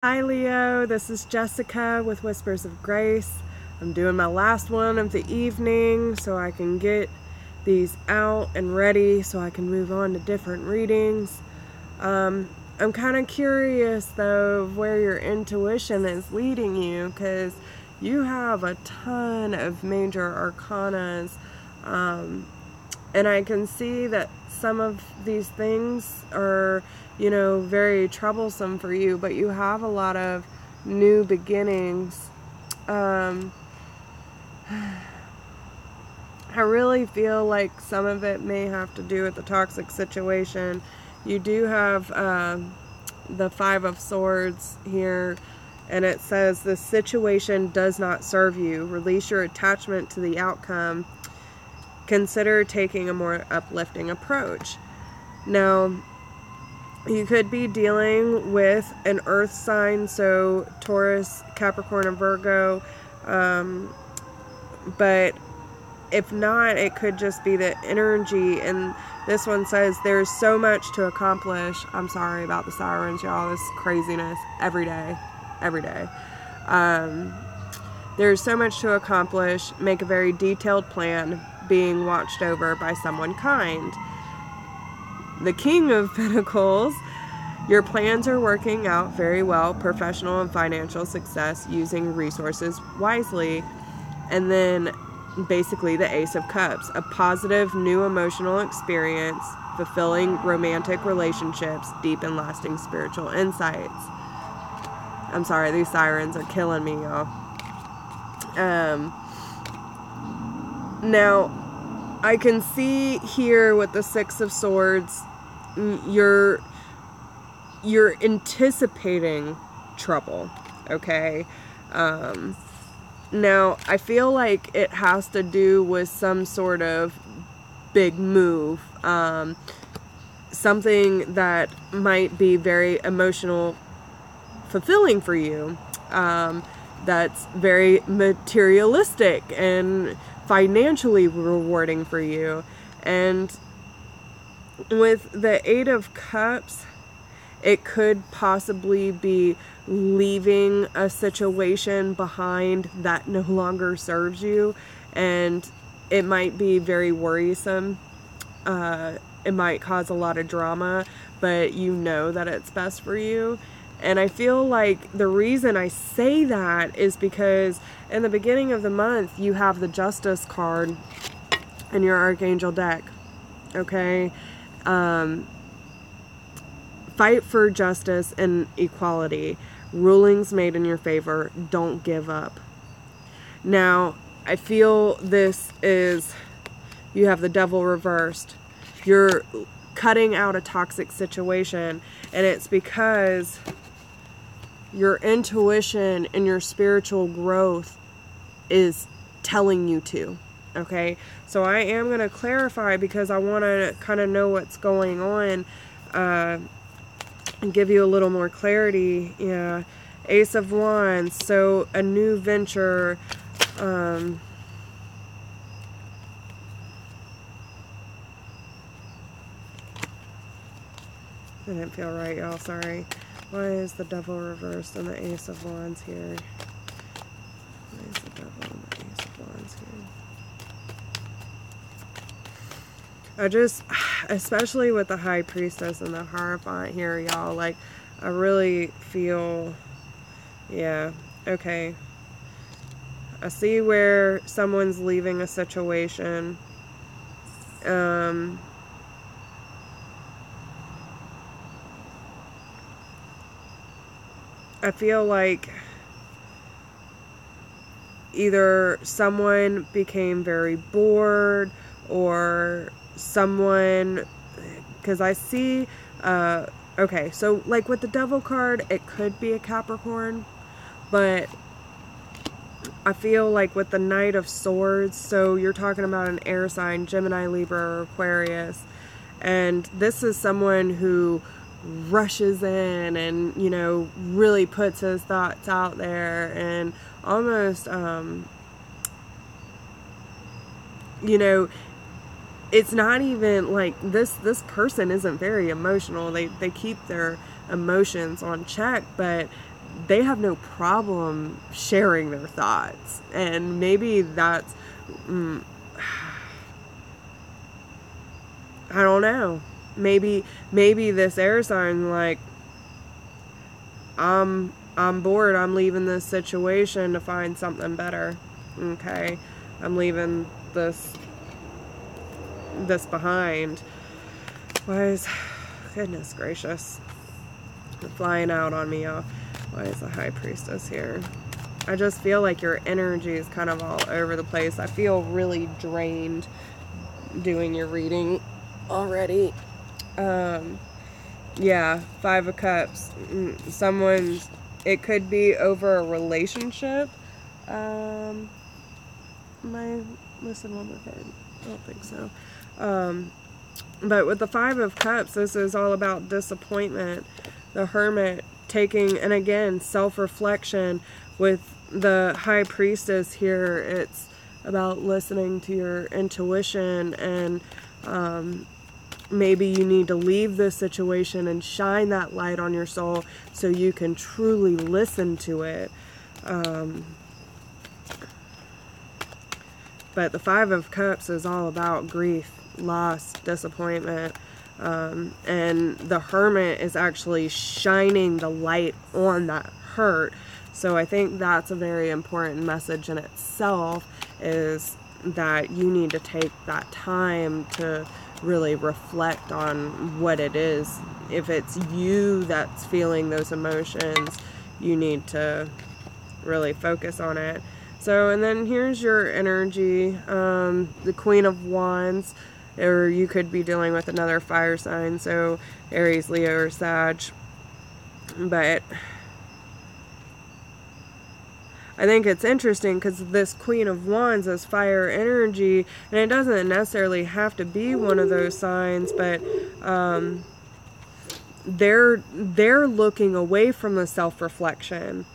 Hi Leo, this is Jessica with Whispers of Grace. I'm doing my last one of the evening so I can get these out and ready so I can move on to different readings. I'm kind of curious though of where your intuition is leading you, because you have a ton of major arcanas, and I can see that some of these things are, very troublesome for you, but you have a lot of new beginnings. I really feel like some of it may have to do with the toxic situation. You do have the Five of Swords here, and it says the situation does not serve you. Release your attachment to the outcome. Consider taking a more uplifting approach. Now, you could be dealing with an earth sign, so Taurus, Capricorn, and Virgo, but if not, it could just be the energy. And this one says there's so much to accomplish. I'm sorry about the sirens, y'all. This craziness every day. There's so much to accomplish. Make a very detailed plan, being watched over by someone kind. The King of Pentacles, your plans are working out very well. Professional and financial success, using resources wisely. And then basically the Ace of Cups, a positive new emotional experience, fulfilling romantic relationships, deep and lasting spiritual insights. I'm sorry, these sirens are killing me, y'all. Now, I can see here with the Six of Swords, you're anticipating trouble, okay? Now, I feel like it has to do with some sort of big move, something that might be very emotional fulfilling for you, that's very materialistic and financially rewarding for you. And with the Eight of Cups, it could possibly be leaving a situation behind that no longer serves you, and it might be very worrisome. It might cause a lot of drama, but you know that it's best for you. And I feel like the reason I say that is because in the beginning of the month, you have the Justice card in your Archangel deck, okay? Fight for justice and equality. Rulings made in your favor. Don't give up. Now, I feel this is, you have the Devil reversed. You're cutting out a toxic situation, and it's because your intuition and your spiritual growth is telling you to. Okay? So I am going to clarify because I want to kind of know what's going on, and give you a little more clarity. Yeah. Ace of Wands. So a new venture. That didn't feel right, y'all. Sorry. Why is the Devil reversed and the Ace of Wands here? Why is the Devil and the Ace of Wands here? Especially with the High Priestess and the Hierophant here, y'all, like, I really feel, yeah, okay. I see where someone's leaving a situation. I feel like either someone became very bored, or someone, because I see, okay, so like with the Devil card, it could be a Capricorn, but I feel like with the Knight of Swords, so you're talking about an air sign, Gemini, Libra, or Aquarius, and this is someone who rushes in and, really puts his thoughts out there, and almost, it's not even like this person isn't very emotional. They keep their emotions on check, but they have no problem sharing their thoughts. And maybe that's, I don't know. Maybe this air sign, like, I'm bored. I'm leaving this situation to find something better. Okay, I'm leaving this behind. Why is, goodness gracious, they're flying out on me, y'all. Why is the High Priestess here? I just feel like your energy is kind of all over the place. I feel really drained doing your reading already. Yeah, Five of Cups. It could be over a relationship. Am I missing one more card? I don't think so. But with the Five of Cups, this is all about disappointment. The Hermit taking, and again, self-reflection. With the High Priestess here, it's about listening to your intuition, and maybe you need to leave this situation and shine that light on your soul so you can truly listen to it. But the Five of Cups is all about grief, loss, disappointment. And the Hermit is actually shining the light on that hurt. So I think that's a very important message in itself, is that you need to take that time to really reflect on what it is. If it's you that's feeling those emotions, you need to really focus on it. So, and then here's your energy, the Queen of Wands, or you could be dealing with another fire sign, so Aries, Leo, or Sag. But I think it's interesting because this Queen of Wands is fire energy, and it doesn't necessarily have to be one of those signs, but they're looking away from the self-reflection.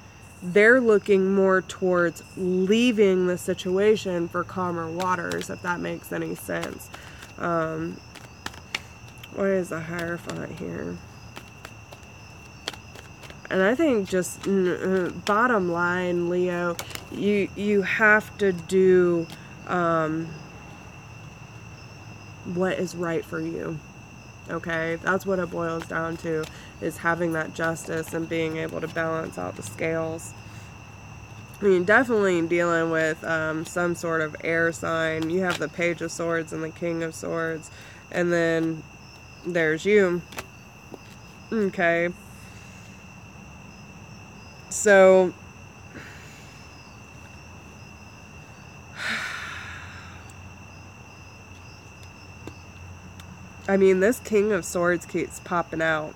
They're looking more towards leaving the situation for calmer waters, if that makes any sense. What is the Hierophant here? And I think just bottom line, Leo, you have to do what is right for you. Okay, that's what it boils down to, is having that justice and being able to balance out the scales. I mean, definitely dealing with some sort of air sign. You have the Page of Swords and the King of Swords, and then there's you. Okay. So, I mean, this King of Swords keeps popping out.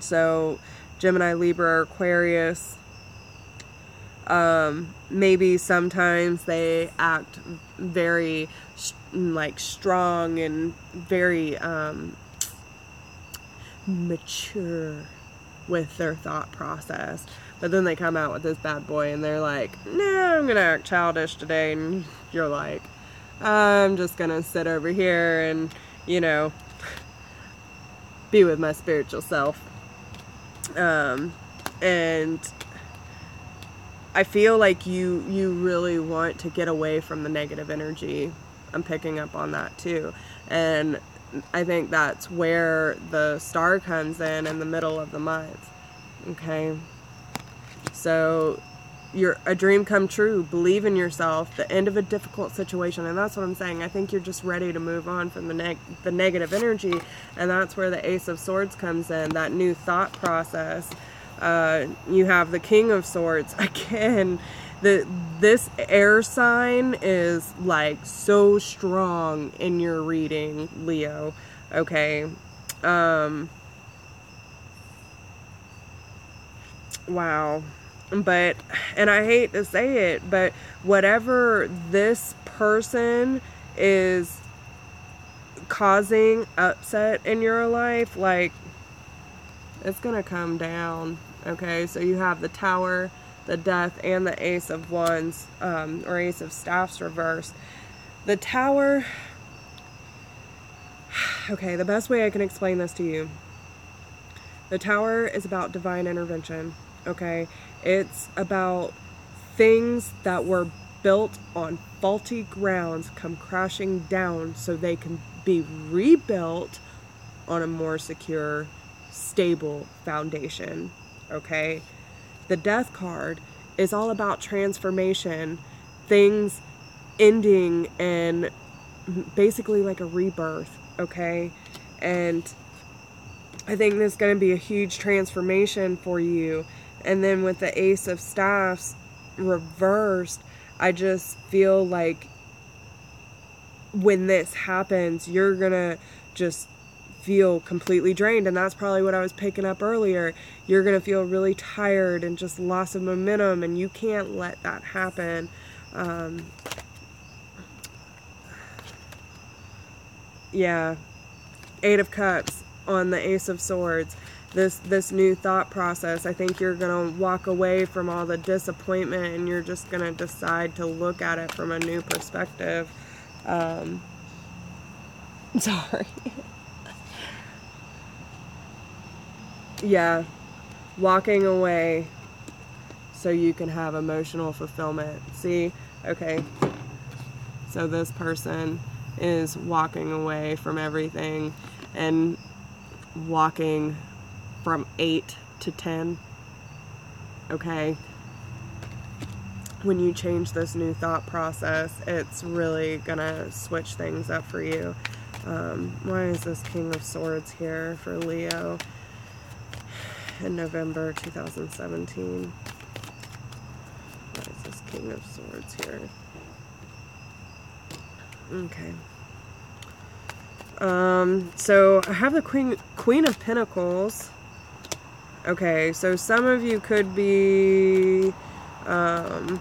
So, Gemini, Libra, Aquarius, maybe sometimes they act very, like, strong and very mature with their thought process, but then they come out with this bad boy and they're like, nah, I'm gonna act childish today, and you're like, I'm just gonna sit over here and, you know, be with my spiritual self. And I feel like you really want to get away from the negative energy. I'm picking up on that too, and I think that's where the Star comes in the middle of the month. Okay, so you're a dream come true. Believe in yourself. The end of a difficult situation, and that's what I'm saying. I think you're just ready to move on from the negative energy, and that's where the Ace of Swords comes in. That new thought process. You have the King of Swords again. This air sign is like so strong in your reading, Leo. Okay. Wow. But, and I hate to say it, but whatever this person is causing upset in your life, like, it's gonna come down. Okay, so you have the Tower, the Death, and the Ace of Wands, or Ace of Staffs reversed. The Tower, okay, the best way I can explain this to you. The Tower is about divine intervention, okay? It's about things that were built on faulty grounds come crashing down so they can be rebuilt on a more secure, stable foundation, okay? The Death card is all about transformation, things ending and basically like a rebirth, okay? And I think there's going to be a huge transformation for you. And then with the Ace of Staffs reversed, I just feel like when this happens, you're going to just feel completely drained. And that's probably what I was picking up earlier. You're going to feel really tired and just loss of momentum, and you can't let that happen. Yeah. Eight of Cups on the Ace of Swords. This new thought process, I think you're going to walk away from all the disappointment and you're just going to decide to look at it from a new perspective. Sorry. Yeah. Walking away so you can have emotional fulfillment. See? Okay. So this person is walking away from everything and walking from 8 to 10. Okay. When you change this new thought process, it's really gonna switch things up for you. Why is this King of Swords here for Leo in November 2017? Why is this King of Swords here? Okay. So I have the Queen of Pentacles. Okay, so some of you could be, oh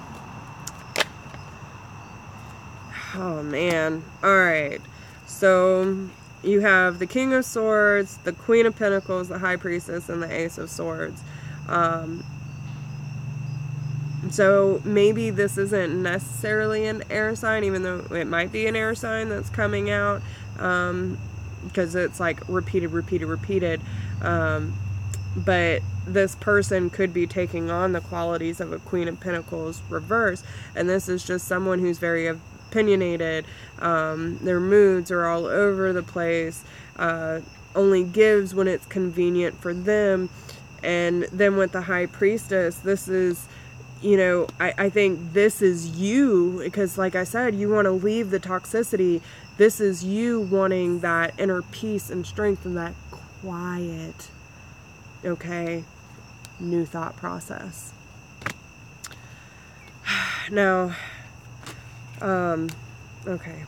man. Alright. So you have the King of Swords, the Queen of Pentacles, the High Priestess, and the Ace of Swords. So maybe this isn't necessarily an air sign, even though it might be an air sign that's coming out, because it's like repeated. But this person could be taking on the qualities of a Queen of Pentacles reverse, and this is just someone who's very opinionated. Their moods are all over the place, only gives when it's convenient for them. And then with the High Priestess, this is, you know, I think this is you, because like I said, you want to leave the toxicity. This is you wanting that inner peace and strength and that quiet, okay, new thought process. Now, okay.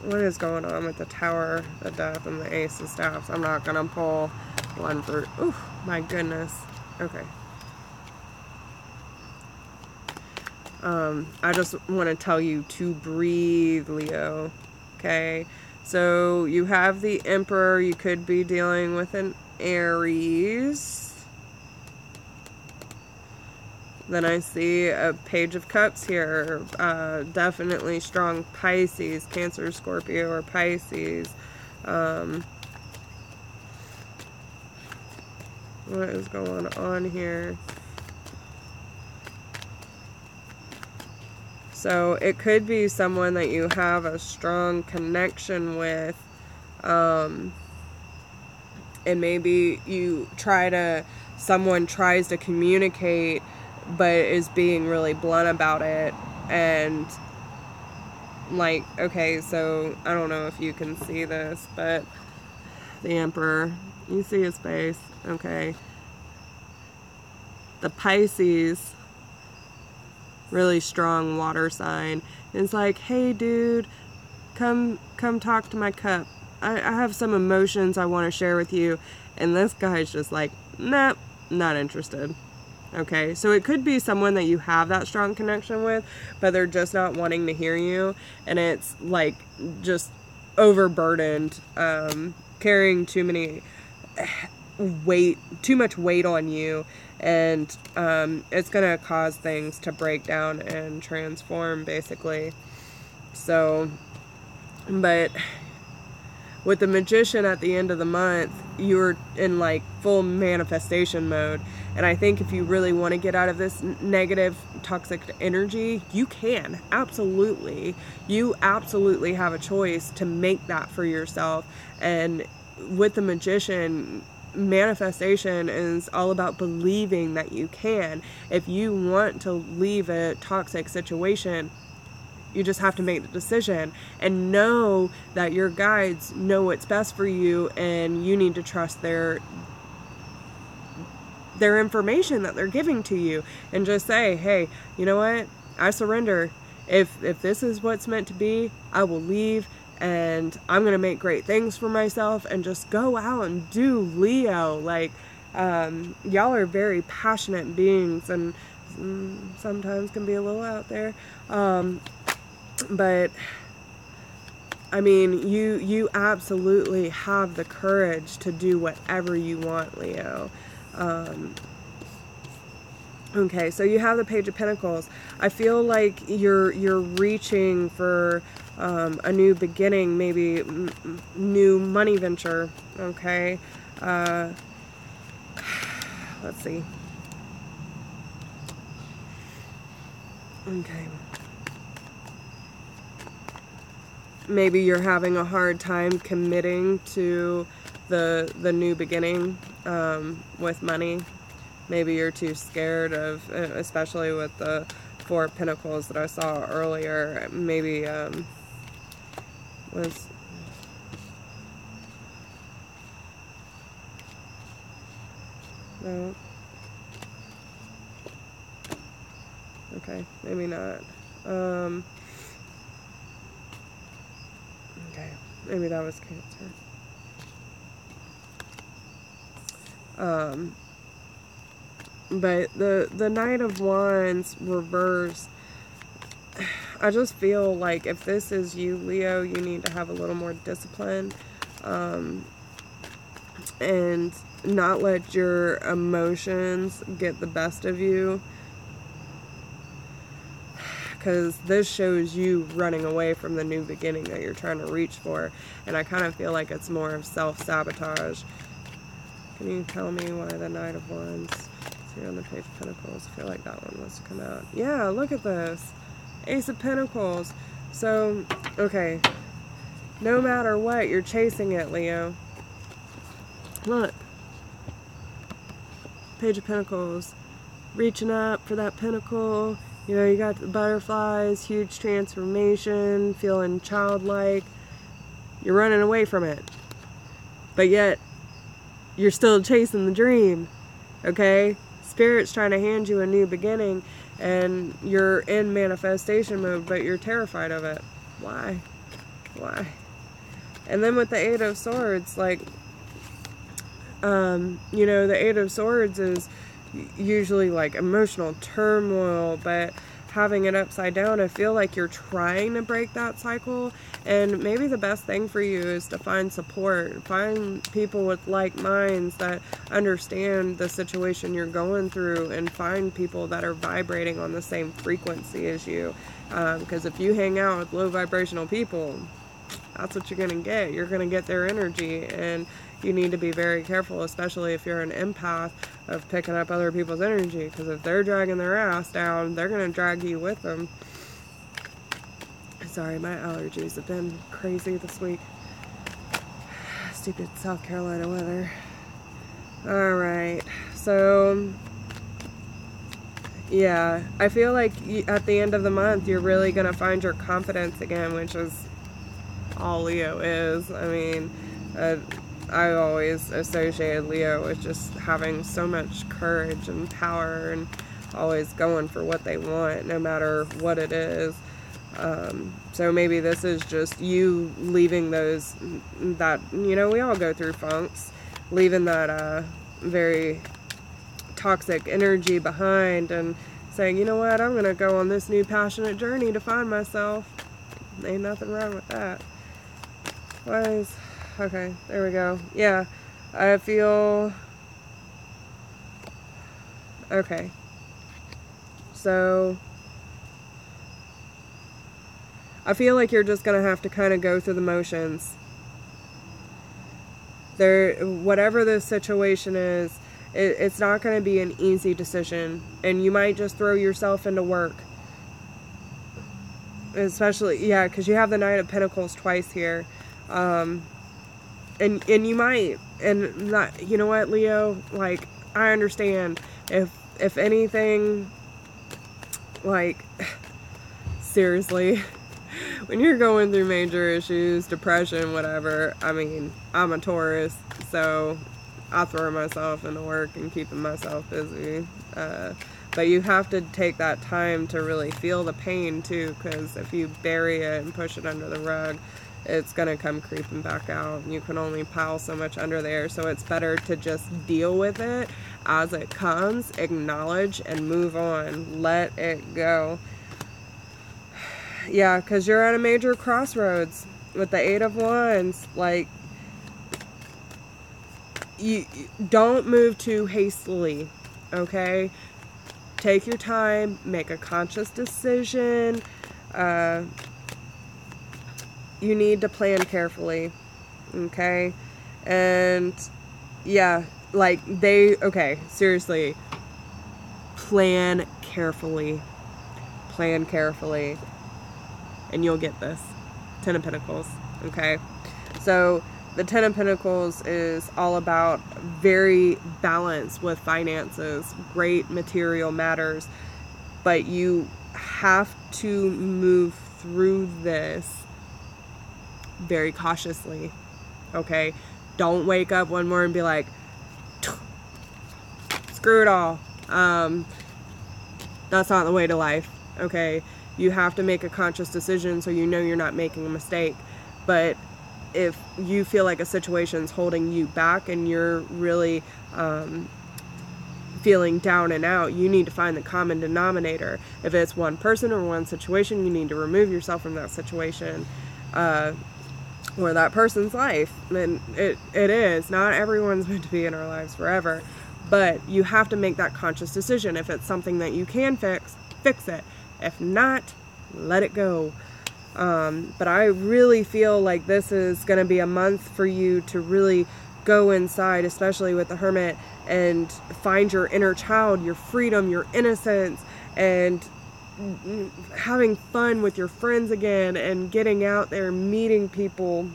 What is going on with the Tower, the Death, and the Ace of Staffs? I'm not gonna pull one for, ooh, my goodness. Okay. I just want to tell you to breathe, Leo. Okay. So you have the Emperor. You could be dealing with an Aries. Then I see a Page of Cups here. Definitely strong Pisces, Cancer, Scorpio, or Pisces. What is going on here? So it could be someone that you have a strong connection with. And maybe someone tries to communicate, but is being really blunt about it. And like, okay, so I don't know if you can see this, but the Emperor, you see his face, okay. The Pisces, really strong water sign. It's like, hey dude, come talk to my cup. I have some emotions I want to share with you. And this guy's just like, nope, not interested. Okay, so it could be someone that you have that strong connection with, but they're just not wanting to hear you, and it's like just overburdened, carrying too much weight on you, and it's gonna cause things to break down and transform, basically. So, but with the Magician at the end of the month, you're in like full manifestation mode. And I think if you really want to get out of this negative, toxic energy, you can. Absolutely. You absolutely have a choice to make that for yourself. And with the Magician, manifestation is all about believing that you can. If you want to leave a toxic situation, you just have to make the decision and know that your guides know what's best for you, and you need to trust their information that they're giving to you, and just say, hey, you know what? I surrender. If this is what's meant to be, I will leave, and I'm going to make great things for myself and just go out and do, Leo. Like, y'all are very passionate beings, and sometimes can be a little out there. But I mean, you absolutely have the courage to do whatever you want, Leo. Okay, so you have the Page of Pentacles. I feel like you're reaching for a new beginning, maybe new money venture. Okay, let's see. Okay. Maybe you're having a hard time committing to the new beginning with money. Maybe you're too scared of, especially with the Four of Pentacles that I saw earlier. Maybe was no. Okay, maybe not. Okay, maybe that was Cancer. But the Knight of Wands reversed, I just feel like if this is you, Leo, you need to have a little more discipline, and not let your emotions get the best of you. Because this shows you running away from the new beginning that you're trying to reach for. And I kind of feel like it's more of self-sabotage. Can you tell me why the Knight of Wands is here on the Page of Pentacles? I feel like that one wants to come out. Yeah, look at this. Ace of Pentacles. So, okay. No matter what, you're chasing it, Leo. Look. Page of Pentacles. Reaching up for that pentacle. You know, you got the butterflies, huge transformation, feeling childlike. You're running away from it. But yet, you're still chasing the dream. Okay? Spirit's trying to hand you a new beginning, and you're in manifestation mode, but you're terrified of it. Why? Why? And then with the Eight of Swords, like, you know, the Eight of Swords is usually like emotional turmoil, but having it upside down, I feel like you're trying to break that cycle. And maybe the best thing for you is to find support, find people with like minds that understand the situation you're going through, and find people that are vibrating on the same frequency as you, because if you hang out with low vibrational people, that's what you're going to get. You're going to get their energy, and you need to be very careful, especially if you're an empath, of picking up other people's energy, because if they're dragging their ass down, they're going to drag you with them. Sorry, my allergies have been crazy this week. Stupid South Carolina weather. Alright, so yeah, I feel like at the end of the month, you're really going to find your confidence again, which is all Leo is. I mean, I always associated Leo with just having so much courage and power, and always going for what they want, no matter what it is. So maybe this is just you leaving those, that, you know, we all go through funks, leaving that very toxic energy behind, and saying, you know what, I'm going to go on this new passionate journey to find myself. Ain't nothing wrong with that. Okay, there we go. Yeah, I feel... Okay. So, I feel like you're just going to have to kind of go through the motions. Whatever the situation is, it's not going to be an easy decision, and you might just throw yourself into work. Especially, yeah, because you have the Knight of Pentacles twice here. And you might, and not, you know what, Leo, like, I understand if anything, like, seriously, when you're going through major issues, depression, whatever, I mean, I'm a Taurus, so I throw myself into work and keeping myself busy. But you have to take that time to really feel the pain too, because if you bury it and push it under the rug, it's going to come creeping back out. You can only pile so much under there, so it's better to just deal with it as it comes, acknowledge, and move on. Let it go. Yeah, because you're at a major crossroads with the Eight of Wands. Like, you don't move too hastily, okay? Take your time, make a conscious decision. You need to plan carefully, okay? And yeah, like okay, seriously, plan carefully. Plan carefully, and you'll get this. Ten of Pentacles, okay? So the Ten of Pentacles is all about very balanced with finances, great material matters, but you have to move through this very cautiously, okay? Don't wake up one morning and be like, screw it all. That's not the way to life, okay? You have to make a conscious decision so you know you're not making a mistake. But if you feel like a situation's holding you back and you're really feeling down and out, you need to find the common denominator. If it's one person or one situation, you need to remove yourself from that situation or that person's life. And it is. Not everyone's meant to be in our lives forever. But you have to make that conscious decision. If it's something that you can fix, fix it. If not, let it go. But I really feel like this is going to be a month for you to really go inside, especially with the Hermit, and find your inner child, your freedom, your innocence, and having fun with your friends again, and getting out there, meeting people,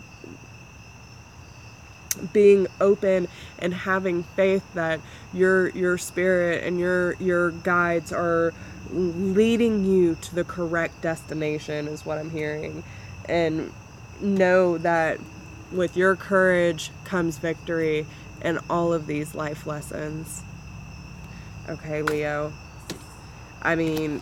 being open, and having faith that your spirit and your guides are leading you to the correct destination, is what I'm hearing. And know that with your courage comes victory and all of these life lessons. Okay, Leo. I mean,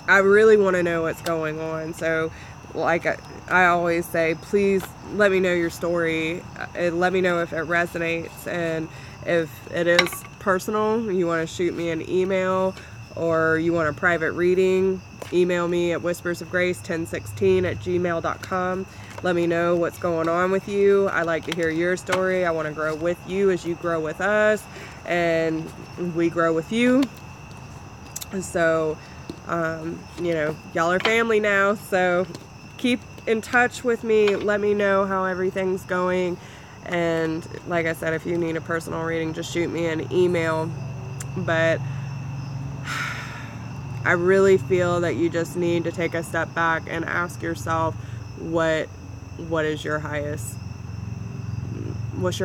I really want to know what's going on. So, like I always say, please let me know your story. Let me know if it resonates. And if it is personal, you want to shoot me an email, or you want a private reading, email me at whispersofgrace1016@gmail.com. Let me know what's going on with you. I like to hear your story. I want to grow with you as you grow with us, and we grow with you. So, you know, y'all are family now. So keep in touch with me. Let me know how everything's going. And like I said, if you need a personal reading, just shoot me an email. But I really feel that you just need to take a step back and ask yourself, what is your highest, what's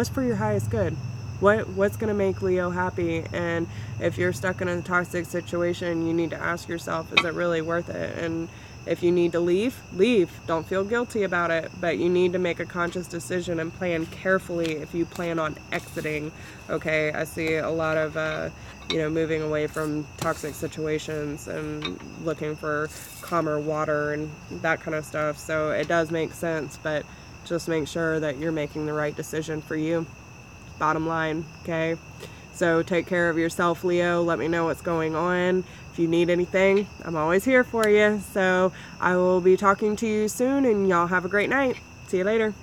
for your highest good? What's going to make Leo happy? And if you're stuck in a toxic situation, you need to ask yourself, is it really worth it? And if you need to leave, leave. Don't feel guilty about it, but you need to make a conscious decision and plan carefully if you plan on exiting. Okay, I see a lot of, you know, moving away from toxic situations and looking for calmer water and that kind of stuff. So it does make sense, but just make sure that you're making the right decision for you. Bottom line, okay? So take care of yourself, Leo. Let me know what's going on. If you need anything, I'm always here for you. So I will be talking to you soon, and y'all have a great night. See you later.